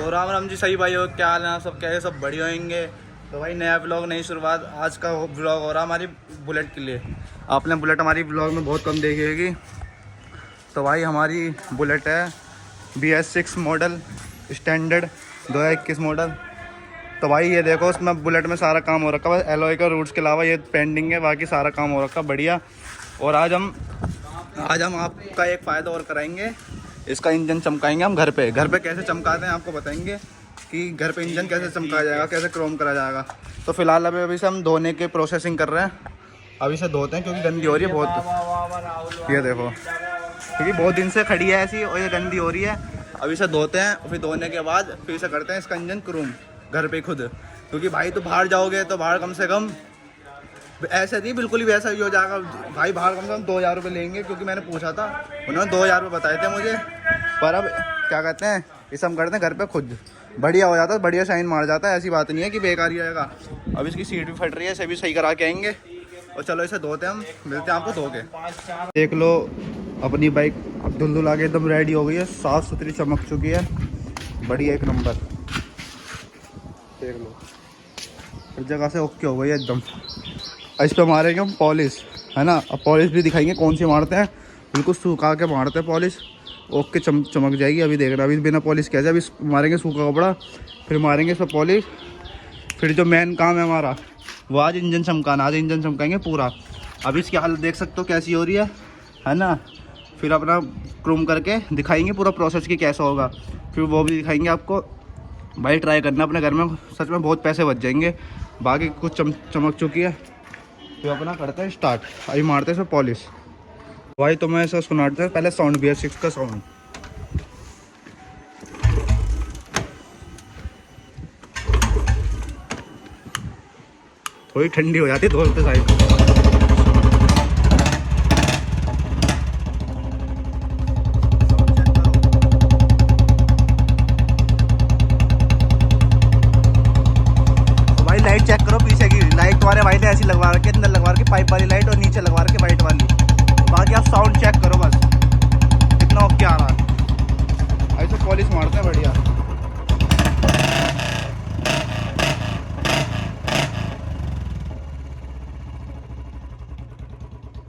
तो राम राम जी सही भाई हो, क्या हाल है? सब कैसे? सब बढ़िया होंगे। तो भाई नया ब्लॉग, नई शुरुआत। आज का ब्लॉग हो रहा हमारी बुलेट के लिए। आपने बुलेट हमारी ब्लॉग में बहुत कम देखी होगी। तो भाई हमारी बुलेट है BS6 मॉडल स्टैंडर्ड 2021 मॉडल। तो भाई ये देखो, उसमें बुलेट में सारा काम हो रखा है, बस एलॉय का रूट्स के अलावा ये पेंडिंग है, बाकी सारा काम हो रखा बढ़िया। और आज हम आपका एक फ़ायदा और कराएंगे, इसका इंजन चमकाएंगे हम घर पे कैसे चमकाते हैं आपको बताएंगे कि घर पे इंजन कैसे चमकाया जाएगा, कैसे क्रोम करा जाएगा। तो फिलहाल अभी से हम धोने के प्रोसेसिंग कर रहे हैं। अभी से धोते हैं क्योंकि गंदी हो रही है बहुत। ये देखो, क्योंकि बहुत दिन से खड़ी है ऐसी और ये गंदी हो रही है। अभी से धोते हैं, फिर धोने के बाद फिर से करते हैं इसका इंजन क्रोम घर पे खुद। क्योंकि भाई तो बाहर जाओगे तो बाहर कम से कम ऐसे नहीं, बिल्कुल ही वैसा ही हो जाएगा भाई। बाहर कम से कम 2000 रुपये लेंगे, क्योंकि मैंने पूछा था, उन्होंने 2000 रुपये बताए थे मुझे। पर अब क्या कहते हैं, इसे हम करते हैं घर पे खुद, बढ़िया हो जाता है, बढ़िया शाइन मार जाता है। ऐसी बात नहीं है कि बेकार ही रहेगा। अब इसकी सीट भी फट रही है, इसे भी सही करा के आएंगे। और चलो इसे धोते हैं, हम मिलते हैं आपको धो के। देख लो अपनी बाइक अब धुलधुला के एकदम रेडी हो गई है, साफ़ सुथरी चमक चुकी है, बढ़िया एक नंबर। देख लो हर जगह से ओके हो गई है एकदम। इस पर मारेंगे हम पॉलिश, है ना। अब पॉलिश भी दिखाएंगे कौन सी मारते हैं, बिल्कुल सुखा के मारते हैं पॉलिश, ओके चमक जाएगी। अभी देख रहे हैं, अभी बिना पॉलिश कैसे, अभी मारेंगे सूखा कपड़ा, फिर मारेंगे इस पर पॉलिश। फिर जो मेन काम है हमारा वो आज इंजन चमकाना, आज इंजन चमकाएंगे पूरा। अभी इसकी हालत देख सकते हो कैसी हो रही है ना। फिर अपना क्रोम करके दिखाएंगे पूरा प्रोसेस की कैसा होगा, फिर वो भी दिखाएंगे आपको। भाई ट्राई करना अपने घर में, सच में बहुत पैसे बच जाएंगे। बाकी कुछ चमक चुकी है, तो अपना करते हैं स्टार्ट। अभी मारते हैं इसमें पॉलिश। भाई तो मैं ऐसा सुनाते हैं पहले साउंड, BS6 का साउंड। थोड़ी ठंडी हो जाती है दोस्त साइड। भाई लाइट चेक करो, पीछे की लाइट तुम्हारे भाई ने ऐसी लगवा रखी है, अंदर लगवा रखी पाइप वाली लाइट, और नीचे लगवा रखी वाइट वाली। बाकी आप साउंड चेक करो बस, कितना ओके आ रहा है। ऐसे पॉलिश मारते हैं बढ़िया।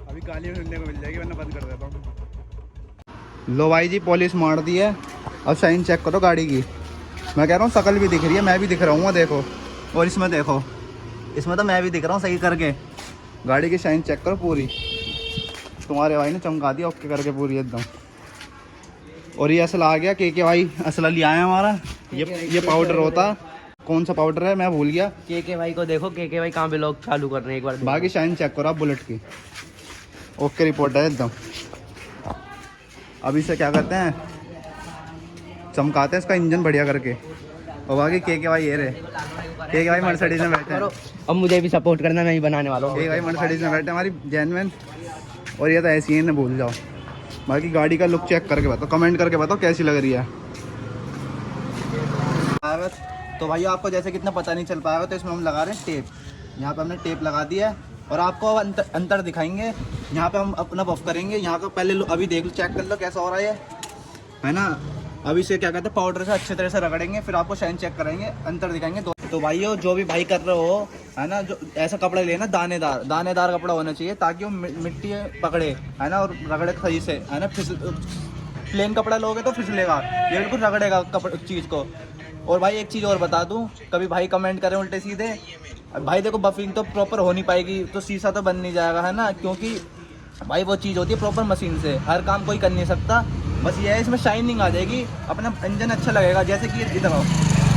अभी गाली सुनने को मिल जाएगी, वरना बंद कर देता हूँ। लो भाई जी पॉलिश मार दी है, अब शाइन चेक करो गाड़ी की। मैं कह रहा हूँ शकल भी दिख रही है, मैं भी दिख रहा हूँ, देखो। और इसमें देखो, इसमें तो मैं भी दिख रहा हूँ सही करके। गाड़ी की शाइन चेक करो पूरी, तुम्हारे भाई ने चमका दिया ओके करके पूरी एकदम। और ये असला आ गया, के भाई असला लिया है हमारा। ये पाउडर होता, कौन सा पाउडर है मैं भूल गया। के भाई को देखो, के भाई कहाँ पे लोग चालू कर रहे हैं एक बार। बाकी शाइन चेक करो आप बुलेट की, ओके रिपोर्ट है एकदम। अभी से क्या करते हैं, चमकाते हैं इसका इंजन बढ़िया करके। और बाकी के भाई ये रहे, के भाई मर्सिडीज में बैठे हैं। अब मुझे भी सपोर्ट करना, मैं ही बनाने वाला हूँ। के भाई मर्सिडीज में बैठे हमारी जेन्युइन। और ये तो ऐसी ही, ना भूल जाओ। बाकी गाड़ी का लुक चेक करके बताओ, कमेंट करके बताओ कैसी लग रही है। तो भाई आपको जैसे कितना पता नहीं चल पाएगा, तो इसमें हम लगा रहे हैं टेप। यहाँ पे हमने टेप लगा दिया है, और आपको अंतर दिखाएंगे। यहाँ पे हम अपना बफ करेंगे, यहाँ का पहले अभी देख लो, चेक कर लो कैसा हो रहा है ना। अभी से क्या कहते हैं, पाउडर से अच्छे तरह से रगड़ेंगे, फिर आपको शाइन चेक करेंगे, अंतर दिखाएंगे। तो भाइयों जो भी भाई कर रहे हो, है ना, जो ऐसा कपड़ा लेना दानेदार कपड़ा होना चाहिए, ताकि वो मिट्टी पकड़े, है ना, और रगड़े सही से, है ना। प्लेन कपड़ा लोगे तो फिसलेगा, ये बिल्कुल रगड़ेगा चीज़ को। और भाई एक चीज़ और बता दूं, कभी भाई कमेंट करें उल्टे सीधे, भाई देखो बफिंग तो प्रॉपर हो नहीं पाएगी, तो शीशा तो बन नहीं जाएगा, है ना। क्योंकि भाई वो चीज़ होती है प्रॉपर मशीन से, हर काम कोई कर नहीं सकता। बस ये है, इसमें शाइनिंग आ जाएगी, अपना इंजन अच्छा लगेगा। जैसे कि इधर आओ,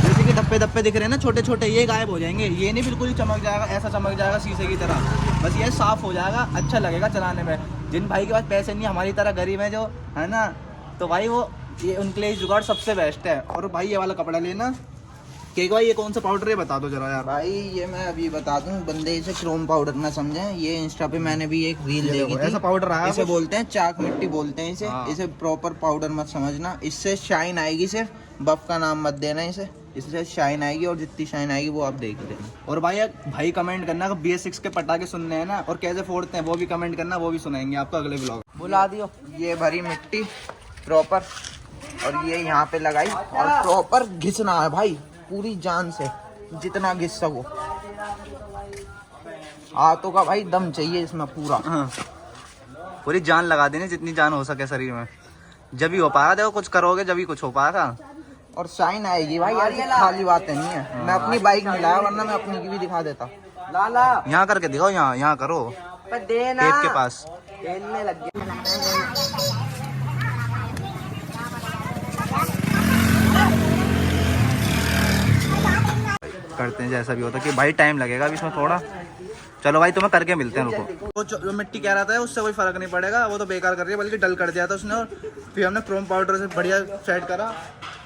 जैसे कि धब्बे दिख रहे हैं ना छोटे छोटे, ये गायब हो जाएंगे। ये नहीं बिल्कुल ही चमक जाएगा, ऐसा चमक जाएगा शीशे की तरह। बस ये साफ़ हो जाएगा, अच्छा लगेगा चलाने में। जिन भाई के पास पैसे नहीं, हमारी तरह गरीब है जो, है ना, तो भाई वो ये उनके लिए जुगाड़ सबसे बेस्ट है। और भाई ये वाला कपड़ा लेना। के भाई ये कौन सा पाउडर है बता दो जरा यार। भाई ये मैं अभी बता दूं, बंदे इसे क्रोम पाउडर ना समझें। ये इंस्टा पे मैंने भी एक रील देखी थी, ऐसा पाउडर आया, इसे बोलते हैं चाक मिट्टी बोलते हैं इसे। हाँ। इसे प्रॉपर पाउडर मत समझना, इससे शाइन आएगी, सिर्फ बफ का नाम मत देना इसे, इससे शाइन आएगी। और जितनी शाइन आएगी वो आप देख लेना। और भाई कमेंट करना कि BS6 के पटाखे सुनने हैं ना, और कैसे फोड़ते हैं वो भी कमेंट करना, वो भी सुनाएंगे आपको अगले ब्लॉग। बुला दियो। ये भरी मिट्टी प्रॉपर और ये यहाँ पे लगाई और प्रॉपर घिसना है भाई पूरी जान से, जितना घिस सको। हाथों का भाई दम चाहिए इसमें पूरा। हाँ, पूरी जान लगा देनी जितनी जान हो सके शरीर में, जब भी हो पाएगा। देखो कुछ करोगे जब भी कुछ हो पाएगा। और शाइन आएगी भाई, ऐसी खाली बातें नहीं है। मैं अपनी बाइक नहीं लाया, वरना मैं अपनी की भी दिखा देता। लाला यहाँ करके दिखाओ, यहाँ करो पर देना टेप के पास। खेलने लग गया। करते हैं जैसा भी होता है कि भाई टाइम लगेगा अभी इसमें थोड़ा। चलो भाई तुम्हें करके मिलते हैं, रुको। वो जो मिट्टी कह रहा था उससे कोई फर्क नहीं पड़ेगा, वो तो बेकार कर रही है, बल्कि डल कर दिया था उसने। और फिर हमने क्रोम पाउडर से बढ़िया सेट करा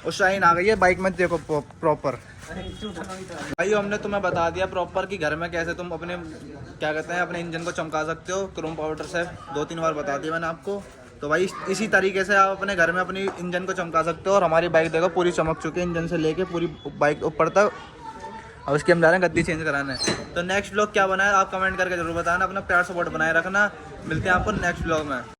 और शाइन आ गई है बाइक में, देखो प्रॉपर। भाई हमने तुम्हें बता दिया प्रॉपर कि घर में कैसे तुम अपने क्या कहते हैं अपने इंजन को चमका सकते हो क्रोम पाउडर से। 2-3 बार बता दिया मैंने आपको। तो भाई इसी तरीके से आप अपने घर में अपनी इंजन को चमका सकते हो। और हमारी बाइक देखो पूरी चमक चुकी है, इंजन से लेके पूरी बाइक ऊपर तक। अब उसके हम जा रहे हैं गद्दी चेंज कराने। तो नेक्स्ट व्लॉग क्या बना है आप कमेंट करके जरूर बताना, अपना प्यार सपोर्ट बनाए रखना। मिलते हैं आपको नेक्स्ट व्लॉग में।